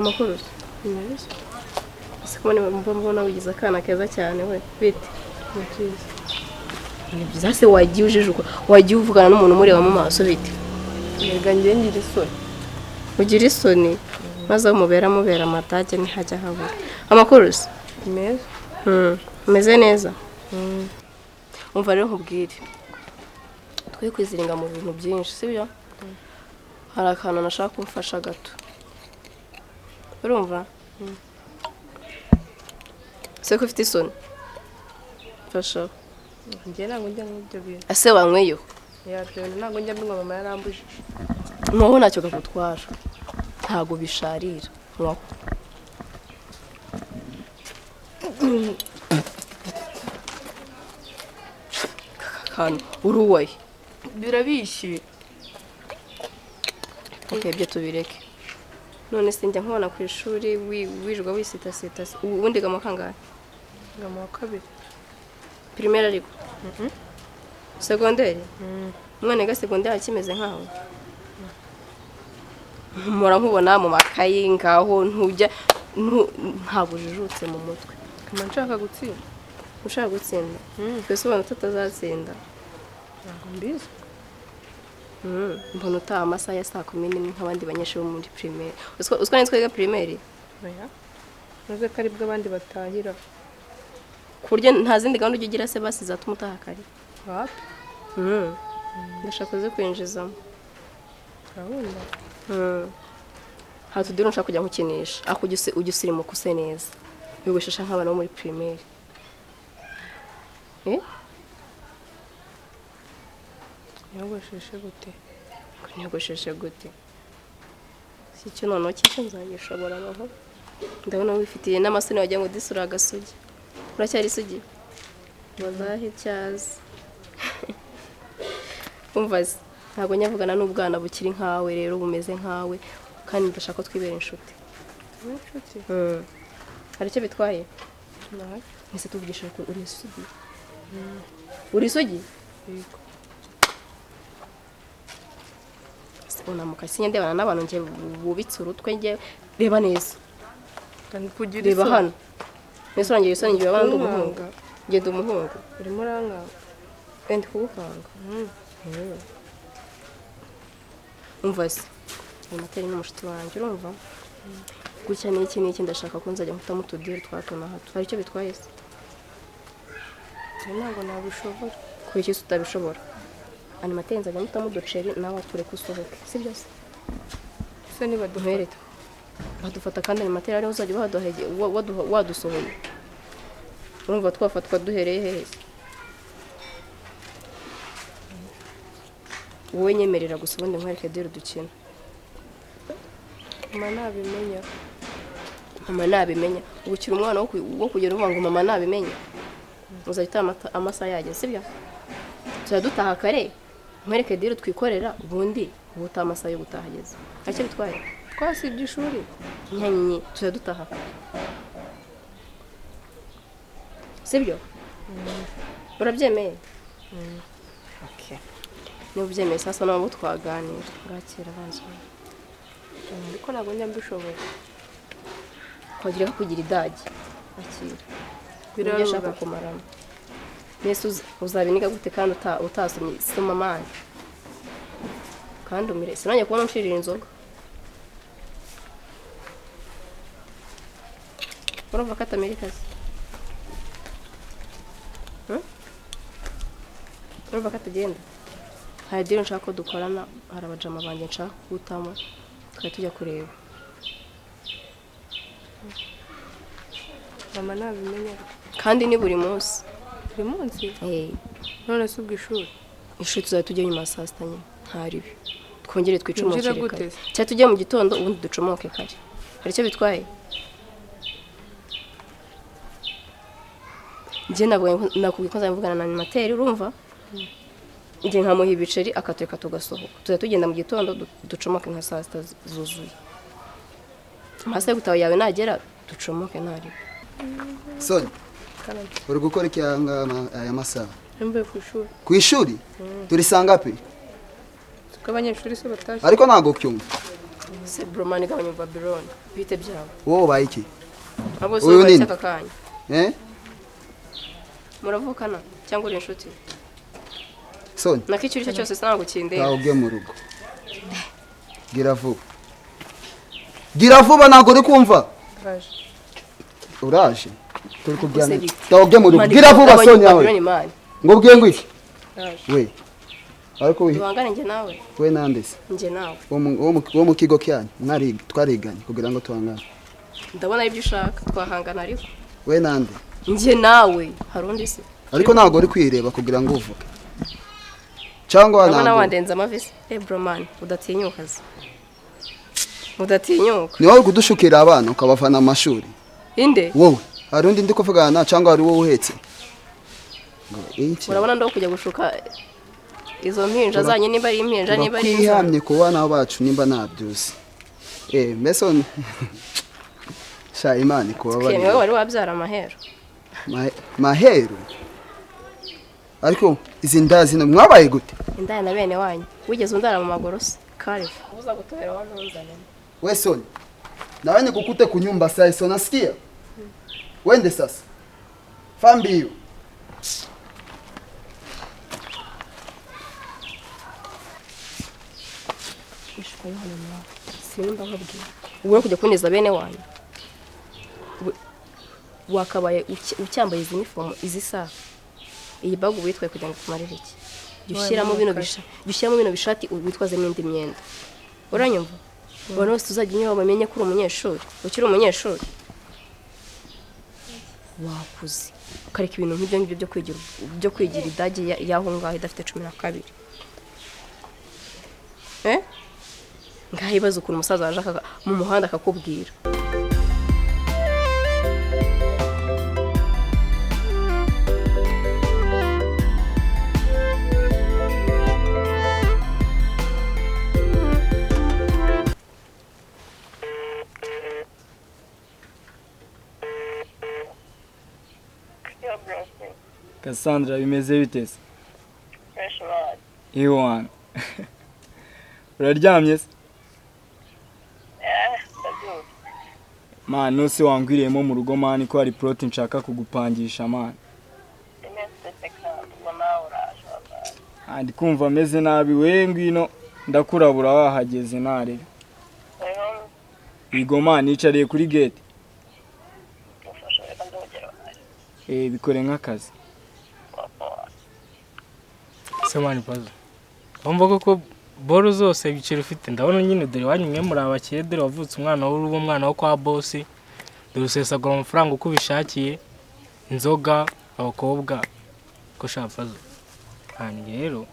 amakuru Neza. sikubone mbona wigize akana keza cyane we bite Nziza. ni byiza se wagiye ujijuka wagiye uvugana n'umuntu umureba mu maso bite Yega njye ngira isoni. ugira isoni maze mubera amatage ntihajya habura amakuru Neza. umeze neza umva rero nkubwire twe kwiziringa mu bintu byinshi sibyo hari akantu nashaka kumfasha gato urumva se ko ufite isoni fasha Njye ntabwo njya mu byo bintu. ese wanyweyo Yabyo ntabwo njya mbingwa mama yarambuje. nwaho ntacyo gakutwara ntago bisharira nwaho kantu uruwaye Birabishye. okay byo tubireke none se njya nkubona ku ishuri wirirwa wisitasita ubundi gamo kangahe Nga mu wa kabiri. primaire ariko secondaire umwana ga secondaire kimeze nkaho mura nkubona mu makayi ngaho ntujya ntabwo jijutse mu mutwe Kama nshaka gutsinda. ushaka gutsinda twese ubona tutazatsinda Ntabwo mbizi. mbona utaha amasaha ya 11 nk'abandi banyeshuri bo muri primaire uswa nitwe ga primaire Oya. Maze ko aribwo abandi batahira. ku buryo nta zindi gahunda ugira se basi zatuma utaha kare Wapi? ndashaka uze kwinjizamo Gahunda. hatudiro nshaka kujya nkukinisha akujya ujya kuse neza wibishasha nk'abana bo muri primaire Yogosheshe gute? kunyogosheshe gute si cyo noneho cy'icyo nzagishobora naho ndabona wifitiye n'amasoni wagira ngo disura agasugi uracyari isugi wazahe cyazi umva se ntabwo nyavugana n'ubwana bukiri nkawe rero bumeze nkawe kandi ndashaka ko twibera inshuti Inshuti. hari icyo bitwaye Nawe. ese tuvugisha ko uri isugi uri isugi Yego. unamuka sinyendebana n'abantu ngiye bubitse urutwe ngiye reba neza Kandi kugira reba isoni. hano nese urangiye isoni ngiye abandi umuhungu Umuhanga. ngenda umuhungu Urimo uranga. kandi kuwukanga umva se amateri n'umushiti wanjye urumva gutya n'iki ndashaka ko nzajya nkutamo utudiri twa hato na hato hari icyo bitwaye se Ntabwo nabishobora. kuri iki se utabishobora animateri nzajya nkutamo uduceri nawe atureke usohoke sibyo se Se niba duherete badufata kandi animateri ariho uzajya wadusohoye urumva twafatwa duhereye hehe wowe nyemerera gusa ubundi nkwereke dore dukina mama nabimenya. mama nabimenya ubukira umwana wo kugera uvuga ngo mama nabimenya uzahita amasaha yageze sibyo tujya dutaha kare nkwereke dore twikorera ubundi ubuta amasaha yo gutaha ageze ntacyo bitwaye Twasibye ishuri. nyanyi tujya dutaha sibyo urabyemeye okay niba ubyemeye sasa nabo twaganira bwakira banzo Ariko ntabwo njya mbishobora. kwagira kugira idagi akira birashaka Birashaka kumarana nese uzabiniga gute kandi utasomye soma mani kandi umire sinanye kubona unshirira inzoga urumva ko atamerika se urumva ko atagenda hari diro nshaka ko dukorana hari abajama banjye nshaka kutamo tukajya tujya kureba mama nabimenya. kandi ni buri munsi Buri munsi. None se ubwo ishuri. ishuri tuzajya tujya nyuma saa sita nyine ntaribi twongere twicomokere Winjira kare gute? cyangwa tujye mu gitondo ubundi ducomoke kare hari icyo bitwaye njye nakubwiye ko nzabivugana na animateri urumva njye nkamuha ibiceri akatureka tugasohoka tuzajya tugenda mu gitondo ducomoke nka saa sita zuzuye amasaha yo gutaha yawe nagera ducomoke ntaribi Soni, uri gukora iki aya masaha? Mvuye ku ishuri. Ku ishuri? Turisanga pe? Tuko abanyeshuri se bataje. Ariko ntago cyumva. se bro mani gabanya Babylon bite byawe wowe ubaye iki abo Uyu so nini? bari kanya muravukana cyangwa uri inshuti Sonia nakicyo icyo cyose sinango kinde ntawubwe mu rugo gira vuba ntabwo uri kumva uraje turi kubyana ntawubwe mu rugo gira vuba Sonia we ngo bwiye ngo iki we ariko duhangane nge nawe we nande se nge nawe wo mu kigo cyanyu twariganye kugira ngo tuhangane ndabona ibyo ushaka twahangana ariko we nande nge nawe harundi se ariko ntabwo uri kwireba kugira ngo uvuge cyangwa ntabwo wandenza amavisi bro man udatinyuka ni wowe kudushukira abana ukabavana amashuri inde wowe hari undi ndi kuvugana cyangwa hari wowe uhetse urabona ndo kujya gushuka izo mpinja zanye niba ari impinja niba ari kwihamye ku bana bacu nimba nabyuze mbese sha imana kuba bari wari wabyara maheru ariko izi ndazi mwabaye gute indaya na bene wanyu wigeze undara mu magorosi kare uza gutobera wanuzane we Sonia nawe nikukute kunyumba sasa unasikia wende sasa fambiyo simba nkabwira uwe kujya kuneza bene wanyu wakabaye ucyambaye izi uniform izi saha iyi bag witwaye kugira ngo tumarire iki dushyiramo bino bishati witwaze n'indi myenda uranyumva bano tuzajya niba bamenye ko uri umunyeshuri ukiri umunyeshuri wakuze ukareka ibintu nk'ibyo ngibyo byo kwigira idage yaho ngaho idafite 12 ngaho ibaze ukuntu umusaza waje mu muhanda akakubwira Cassandra bimeze bite se? Iwan. Uraryamye se? Man, nose wangwiriyemo mu rugo man ko hari plot nshaka kugupangisha man. Andi kumva meze nabi we ngwino ndakurabura wahageze nare. Igo man nicariye kuri gate. Bikore nk'akazi. Semani pazo. Bumva ko boro zose ibiciro ufite ndabona nyine dore wanyumwe muri abakire dore wavutse umwana w'urubo umwana wo kwa boss dore usesagura amafaranga uko bishakiye inzoga abakobwa ko shafazo kandi rero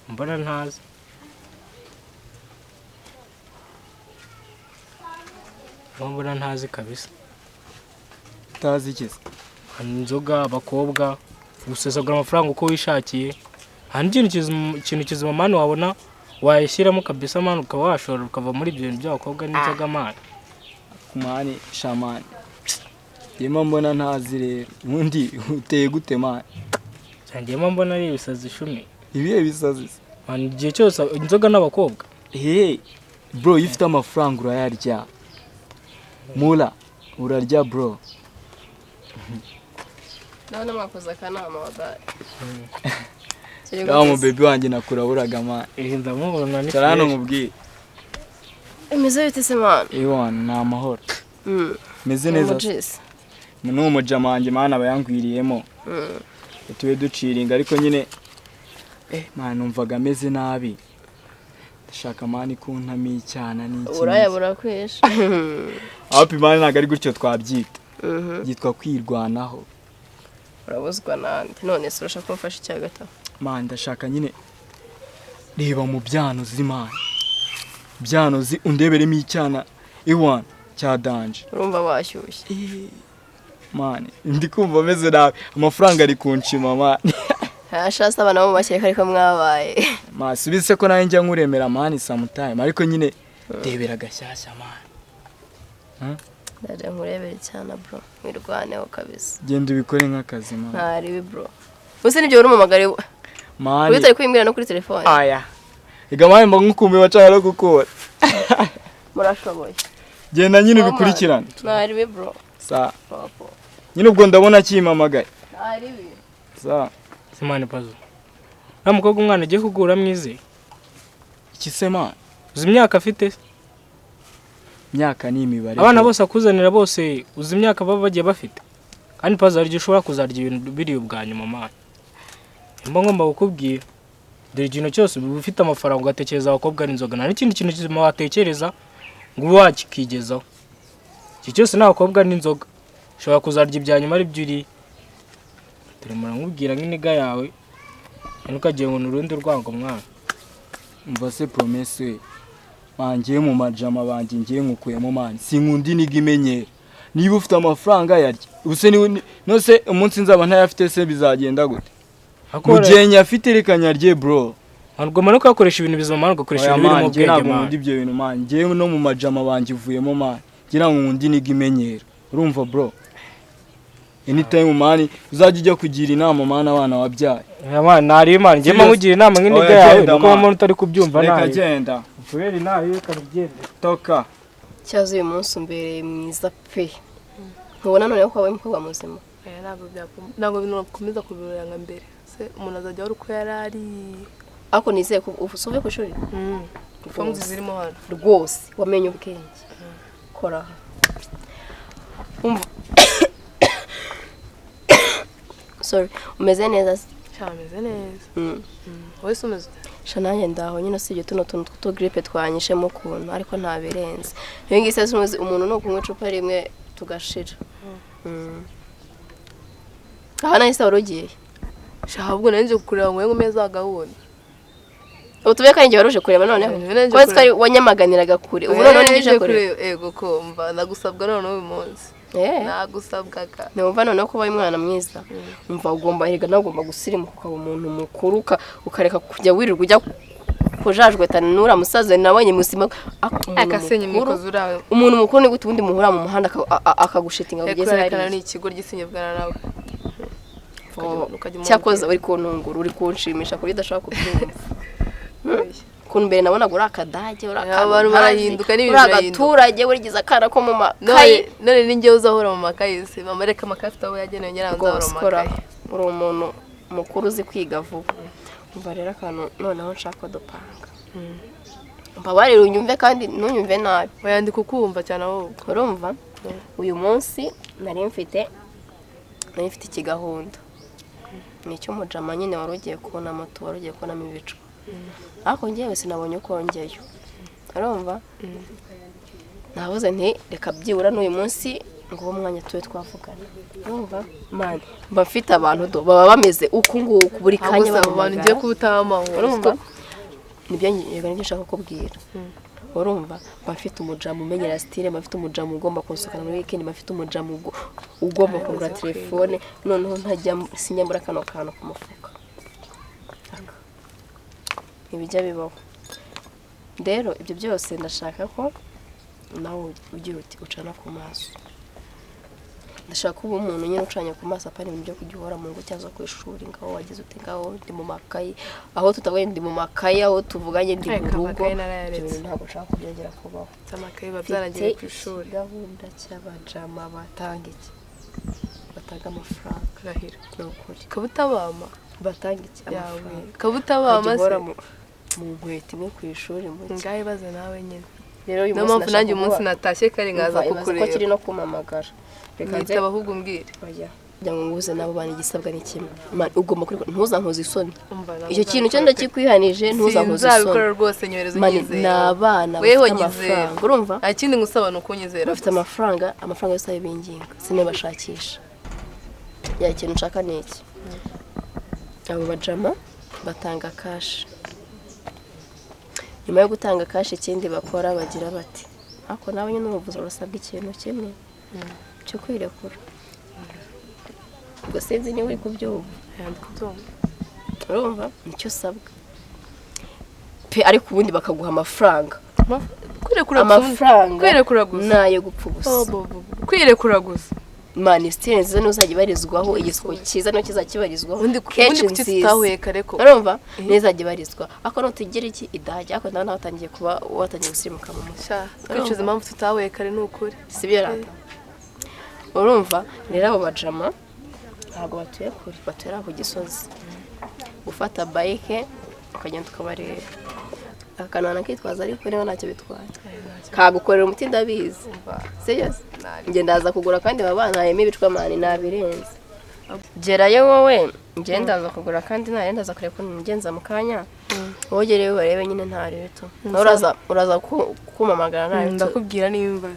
mbona ntazi mbona ntazi kabisa tazi kize inzoga abakobwa usesagura amafaranga uko wishakiye handi ikintu kizima mani wabona wayishyiramo kabisa mani ukaba washora ukava muri ibyo bintu by'abakobwa n'inzoga mani kumani shamani yema mbona ntazi rero undi uteye gute mani cyangiyemo mbona ari ibisazi 10 ibihe bisazi mani igihe cyose inzoga n'abakobwa bro ifite amafaranga urayarya mula urarya bro ndabona mwakoze akanama wabari mu baby wanjye nakuraburaga man ndamubona ni cyarano nkubwiye imeze bite se man Iwan na amahoro meze neza no mu jamanjye man abayangwiriyemo tuwe duciringa ariko nyine man numvaga meze nabi ndashaka man kuntami cyana n'iki urayabura kwesha api man naga ari gutyo twabyita yitwa kwirwanaho urabuzwa nande none se urashaka kumfasha icya gatatu man ndashaka nyine reba mu byano z'Imana byano undeberemo icyana Iwan cya danje urumva washyushye man ndi kumva meze nabi amafaranga ari kunshima man hashasa abana mu mashyaka ariko mwabaye masubise ko nawe njya nkuremera man sometime ariko nyine debera gashyashya man ndaje nkurebere cyane bro mwirwaneho kabisa genda ubikore nk'akazi man ntari bro use nibyo uri mu magare man witari kwimbira no kuri telefone aya igamaye mba nkukumbi bacara gukora murashoboye genda nyine ubikurikirane ntaribi bro sa nyine ubwo ndabona kimamagaye ntaribi sa Simani Pazo na mukobwa umwana agiye kugura mwize iki se man uzi imyaka afite imyaka ni imibare abana bose akuzanira bose uzi imyaka baba bagiye bafite kandi Pazo hari ushobora kuzarya ibintu biri ubwa nyuma man mba ngomba kukubwira dore ikintu cyose ufite amafaranga ugatekereza abakobwa n'inzoga nta n'ikindi kintu kizima watekereza ngo ube wakigezaho iki cyose n'abakobwa n'inzoga ushobora kuzarya ibya nyuma ari byo uriye dore murankubwira nk'iniga yawe ntukagiye ngo n'urundi rwango mwana umva se promesse bangiye mu majama bangiye ngiye nkukuyemo man sinkunda iniga imenyera niba ufite amafaranga yarya ubuse nose umunsi nzaba ntayafite se bizagenda gute mugenya afite reka nyarye bro ntabwo manuka akoresha ibintu bizima man ugakoresha ibintu biri mu bwenge man ibyo bintu man ngiye no mu majama bangiye uvuyemo man ngira ngo ngundi iniga imenyera urumva bro anytime man uzajya ujya kugira inama man abana wabyaye man nari man ngiye mugira inama nk'iniga yawe nuko umuntu utari kubyumva nawe reka genda kubera nawe ukabigenda toka cyazo uyu munsi umbereye mwiza pe ntubona none ko wabaye umukobwa muzima ntabwo binakomeza kubiranga mbere se umuntu azajya wari uko yari ari ariko nizeye ko uvuye ku ishuri famuzi zirimo hano rwose wamenye ubwenge kora sorry umeze neza cyameze neza wese umeze shananye ndaho nyine usibye tuno tuntu tw'utu gripe twanyishemo ukuntu ariko ntabirenze iyo ngise umuntu no kunywa icupa rimwe tugashira aha nahise wari ugiye shahabwo nanje kureba ngo meza gahunda utuve kandi ngiye waruje kureba noneho kwese kari wanyamaganiraga kure ubu none nije kure ego komva nagusabwa none uyu munsi nagusabwaga numva noneho ko baye umwana mwiza umva ugomba hirga nawe ugomba gusirimuka ukaba umuntu mukuru ukareka kujya wirirwa ujya kujajwe tane nura musaza nabonye musima akasenye mikozo urawe umuntu mukuru ni gute ubundi muhura mu muhanda akagushitinga ugeze hari ni ikigo gisinye bwana nawe cyakoze uri kuntungura uri kunshimisha kuri udashaka kubyumva kuntu mbere nabona gura akadage abantu barahinduka n'ibintu abaturage urigize akana ko mu makayi none ninjye uzahora mu makayi se mama reka makafite aho yagenewe nyiranzahora mu makayi uri umuntu mukuru uzi kwiga vuba umva rero akantu noneho nshaka dupanga mbabarira unyumve kandi ntunyumve nabi wayandika ukumva cyane ahubwo urumva uyu munsi nari mfite ikigahunda nicyo mujama nyine wari ugiye kubona moto wari ugiye kubonamo ibicu ariko ngewe sinabonye uko ngeyo urumva navuze nti reka byibura n'uyu munsi ngo uwo mwanya tube twavugana urumva mani mba mfite abantu baba bameze uku nguku buri kanya abantu ngiye kubutaha amahoro urumva nibyo nshaka kubwira urumva mba mfite umujamu umenyera style mba mfite umujamu ugomba kunsukana muri weekend mba mfite umujamu ugomba kugura telefone noneho ntajya sinyambura kano kantu ku mufuka ibijya bibaho rero ibyo byose ndashaka ko nawe ugira uti ucana ku maso ndashaka ubu umuntu nyine ucanye ku maso apana ibintu byo kujya uhora mu ngo cyangwa ku ishuri ngaho wagize uti ngaho ndi mu makayi aho tutabaye ndi mu makayi aho tuvuganye ndi mu rugo ibintu ntabwo nshaka kubyongera kubaho amakayi babyaragiye ku ishuri gahunda cy'abajama batanga iki batanga amafaranga rahira n'ukuri kabutabama batanga iki amafaranga kabutabama se mu nkweto imwe ku ishuri mu ngahe baza nawe nyine rero uyu munsi nanjye umunsi natashye kare ngaza kukureba ko kiri no kumamagara reka nze abahubwo umbwire oya cyangwa nguze nabo bana igisabwa ni kimwe ugomba kuri ntuzankoze isoni icyo kintu cyo ndakikwihanije ntuzankoze isoni nzabikora rwose nyohereza unyizera n'abana bafite amafaranga urumva ikindi ngusaba ni ukunyizera bafite amafaranga yose ayibinginga sinebashakisha ya ikintu nshaka ni iki abo bajama batanga kashi nyuma yo gutanga kashi ikindi bakora bagira bati ariko nawe nyine ubuvuzi urasabwa ikintu kimwe cyo kwirekura ubwo sinzi niba uri kubyumva urumva nicyo usabwa pe ariko ubundi bakaguha amafaranga amafaranga kwirekura gusa kwirekura gusa mani style nziza n'uzajya ibarizwaho igisuko cyiza no kizakibarizwaho ubundi kuki tutahuye kare ko urumva n'izajya ibarizwa ako nutugira iki idahajya ako nawe watangiye kuba watangiye gusirimuka mu mutwe sha twicuza impamvu tutahuye kare ni ukuri sibyo rata urumva rero abo bajama ntabwo batuye kure batera ku Gisozi gufata bike ukagenda ukabareba akanana kitwaza ariko niba ntacyo bitwaye kagukorera umuti ndabizi sibyo njye ndaza kugura kandi baba ntayemo ibicwa mani nabirenze gerayo wowe njye ndaza kugura kandi ndaza kureba ko ngenza mu kanya wowe gereyo barebe nyine nta reto uraza kumamagara nta reto ndakubwira nimba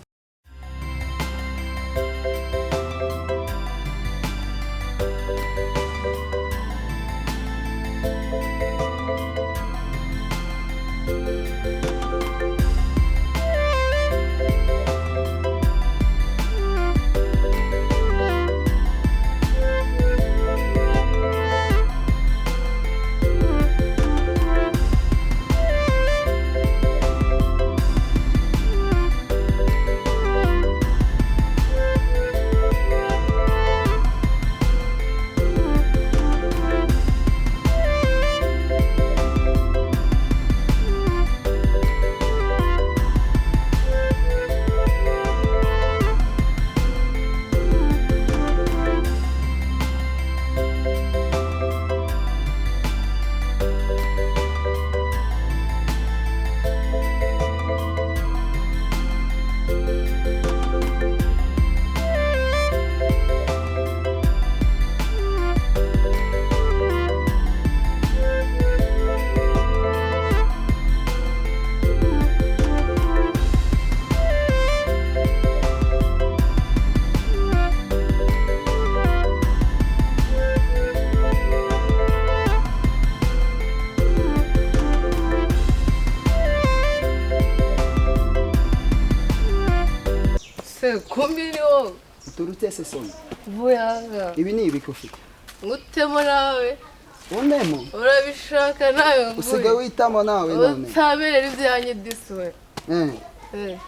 Kumbiriwo uturutse se Sonia vuyaga ibi ni ibikofi ngutemo nawe unemo urabishaka nawe usiga witamo nawe none utaberera ibyanjye diswe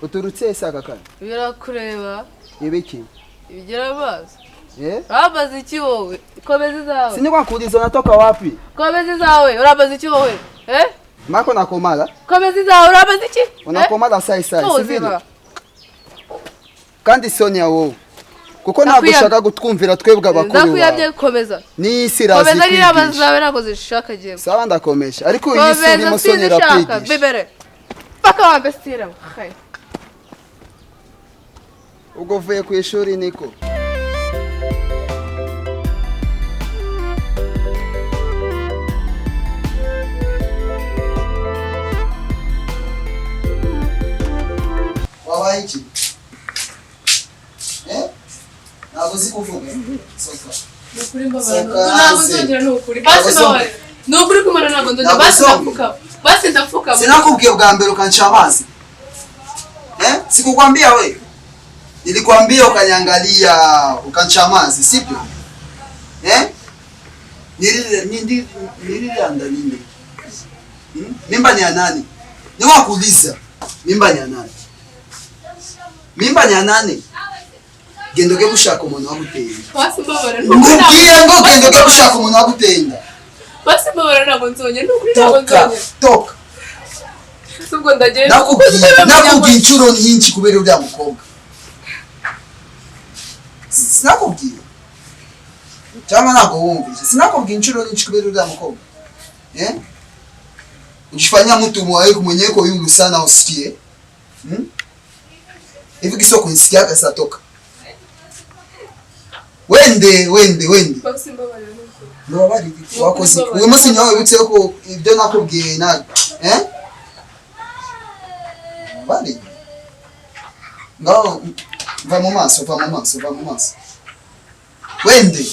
uturutse se aka kana birakureba ibiki ibigira amazi eh urabaza iki wowe komeza zawe sinikwakuuliza unatoka wapi komeza zawe urabaza iki wowe mako nakomala komeza zawe urabaza iki unakomala sai sivile kandi Sonia wowe kuko ntabwo ushaka gutwumvira twebwe abakuru ndakuyabye komeza ni sirazi komeza ari abazawe nako zishaka giye sawa ndakomesha ariko iyi si ni musonera kwigisha bibere paka wambestira khay ubwo vuye ku ishuri niko wabaye iki ntabwo uzi kuvuga soka nukuri mbabara ntabwo nzongera nukuri basi nawe nukuri kumara ntabwo nzongera basi ndafuka sinakubwiye bwa mbere ukancha amazi sikukwambia we nilikwambia ukanyangalia ukancha amazi sivyo nilianda nini mimba ni ya nani niwakuuliza mimba ni ya nani mimba ni ya nani gendoke gushaka umuntu wagutenda basi mbabara ngubwiye ngo gendoke gushaka umuntu wagutenda basi mbabara ntabwo nzongera nukuri ntabwo nzongera toka subwo ndagenda nakubwiye inshuro nyinshi kubera uriya mukobwa sinakubwiye cyangwa ntabwo wumvise sinakubwiye inshuro nyinshi kubera uriya mukobwa ukifanya mtu mwenye yuko yungu sana usikie hivi kisoko nisikia kasa toka wende basi mbabara no bari wakoze uyu munsi nyawe witse ko ibyo nakubwiye nabi bari ngao va mu maso wende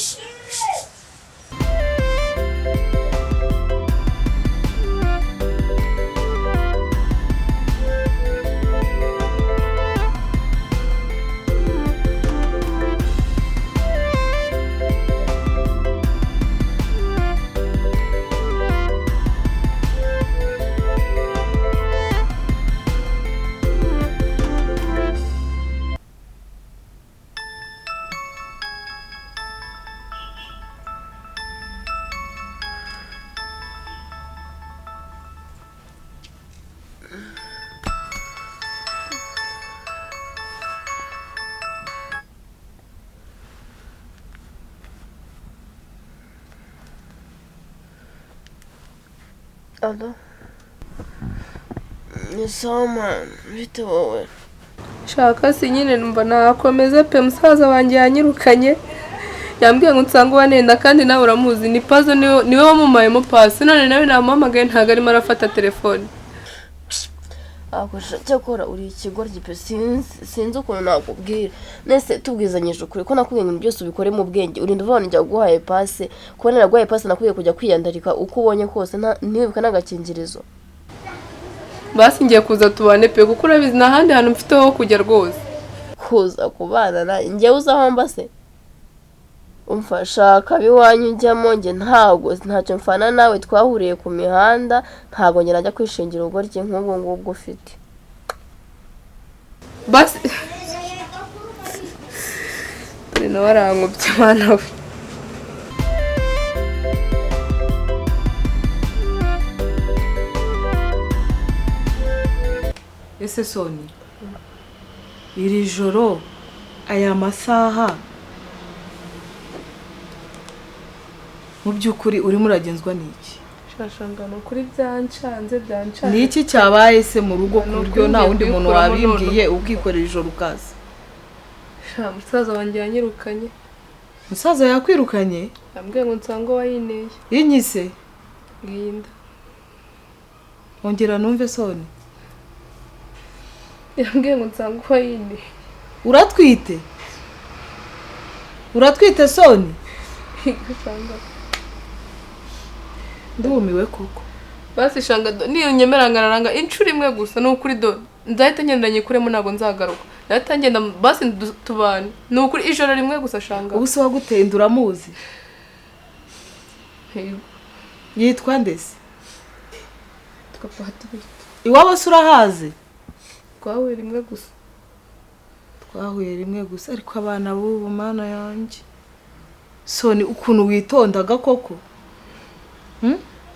Alo. Ni sawa bite wowe? Shaka si nyine numva nakomeza pe musaza wanjye yanyirukanye. Yambwiye ngo nsanga wanenda kandi nawe uramuzi ni Pazo niwe wamumayemo pasi none nawe namuhamagaye ntago arimo arafata telefone. Akoresha cyakora uri ikigoryi pe sinzi ukuntu nakubwira. Nese tubwizanyije ukuri ko nakubwiye ngo byose ubikore mu bwenge. Urinda uvana njya guhaye pasi. Kubona naguhaye pasi nakubwiye kujya kwiyandarika uko ubonye kose ntibibuka n'agakingirizo. Basi ngiye kuza tubane pe kuko urabizi nahandi hantu mfite ho kujya rwose. Kuza kubana na njye uzaho mbase. Umfasha kabiwanyu njyamo nge ntacyo mfana nawe twahuriye ku mihanda ntago nge najya kwishingira urugo rye nk'ubu ngubwo ufite. Basi turi na warangobye bana we. Ese Soni iri joro aya masaha mu byukuri urimo uragenzwa n'iki? Shashangano kuri byancanze ni iki cyabaye se mu rugo ku buryo nta wundi muntu wabimbwiye ubwikorera ijoro ukaza? Musaza wanjye yanyirukanye. Musaza yakwirukanye? Yambwiye ngo nsanga wayineye. Yinyise? Ginda. Ongera numve Soni. Yambwiye ngo nsanga wayineye. Uratwite? Uratwite Soni? Ndumiwe koko. Basi shanga niyo nyemerangaranga inshuro imwe gusa no kuri do nzahita ngendanye kuremo nago nzagaruka. Nahita ngenda basi tubane. No kuri ijoro rimwe gusa shanga. Ubu se waguteye nduramuzi? Yitwa ndese? Tukapata. Iwabo se urahazi? Twahuye rimwe gusa. Twahuye rimwe gusa ariko abana b'ubu mana yanjye. Soni ukuntu witondaga koko.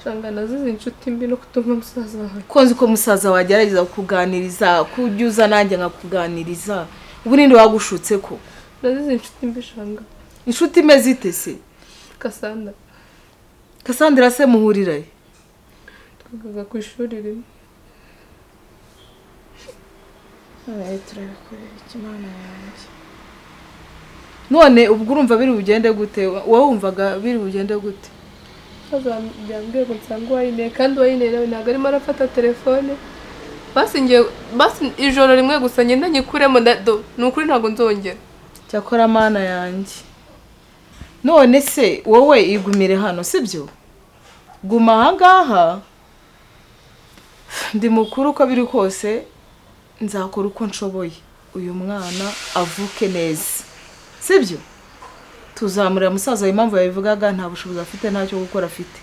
Shanga nazize inshuti mbi no kutumva musaza wawe. Konzi ko musaza wagerageza kukuganiriza, kujuza nanjye nkakuganiriza. Ubu ninde wagushutse ko? Nazize inshuti mbi shanga. Inshuti imeze ite se? Kasanda. Kasandra se muhuriraye? Twigaga ku ishuri rimwe. Turabikorera ikimana yanjye. None ubwo urumva biri bugende gute? Wowe wumvaga biri bugende gute? Yambwiye ngo nsanga wayineye kandi wayineye nawe ntago arimo arafata telefone. Basi ijoro rimwe gusa ngenda nyikuremo ni ukuri ntago nzongera. Cyakora mana yanjye. None se wowe igumire hano sibyo? Guma ahangaha. Ndi mukuru uko biri kose nzakora uko nshoboye uyu mwana avuke neza. Sibyo? Tuzamurira musaza impamvu yabivugaga nta bushobozi afite ntacyo gukora afite.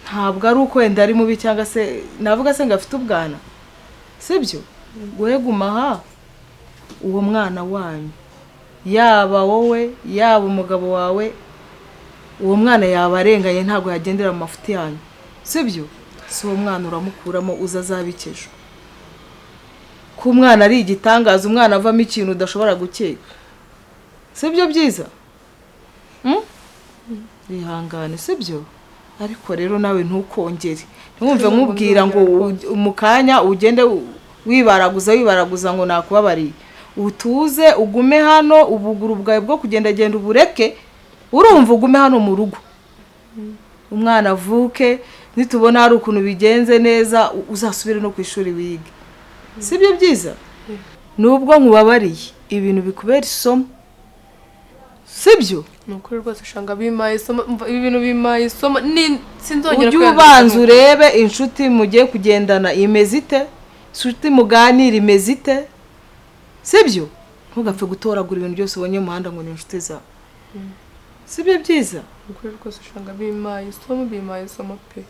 Ntabwo ari uko wenda ari mubi cyangwa se navuga se ngafite ubwana. Sibyo? Guma aha uwo mwana wanyu. Yaba wowe yaba umugabo wawe uwo mwana yabarenganye ntabwo yagendera mu mafuti yanyu. Sibyo? Si uwo mwana uramukuramo uzazabikejo. Ku mwana ari igitangaza umwana avamo ikintu udashobora gukeka. Sibyo byiza? Bihangane sibyo? Ariko rero nawe ntukongere. Ntumve nkubwira ngo umukanya ugende wibaraguza ngo nakubabariye. Utuze ugume hano ubuguru bwawe bwo kugenda genda ubureke. Urumva ugume hano mu rugo. Umwana avuke nitubona hari ukuntu bigenze neza uzasubire no ku ishuri wige. Sibyo byiza? Nubwo nkubabariye ibintu bikubera isomo. Sibyo? Nukuri rwose shanga bimaye isomo ibintu bimaye isomo sinzongera ujye ubanza urebe inshuti mugiye kugendana imeze ite? Inshuti muganira imeze ite? Sibyo? Ntugapfe gutoragura ibintu byose ubonye mu muhanda ngo ni inshuti zawe. Sibyo byiza? Nukuri rwose shanga bimaye isomo pe.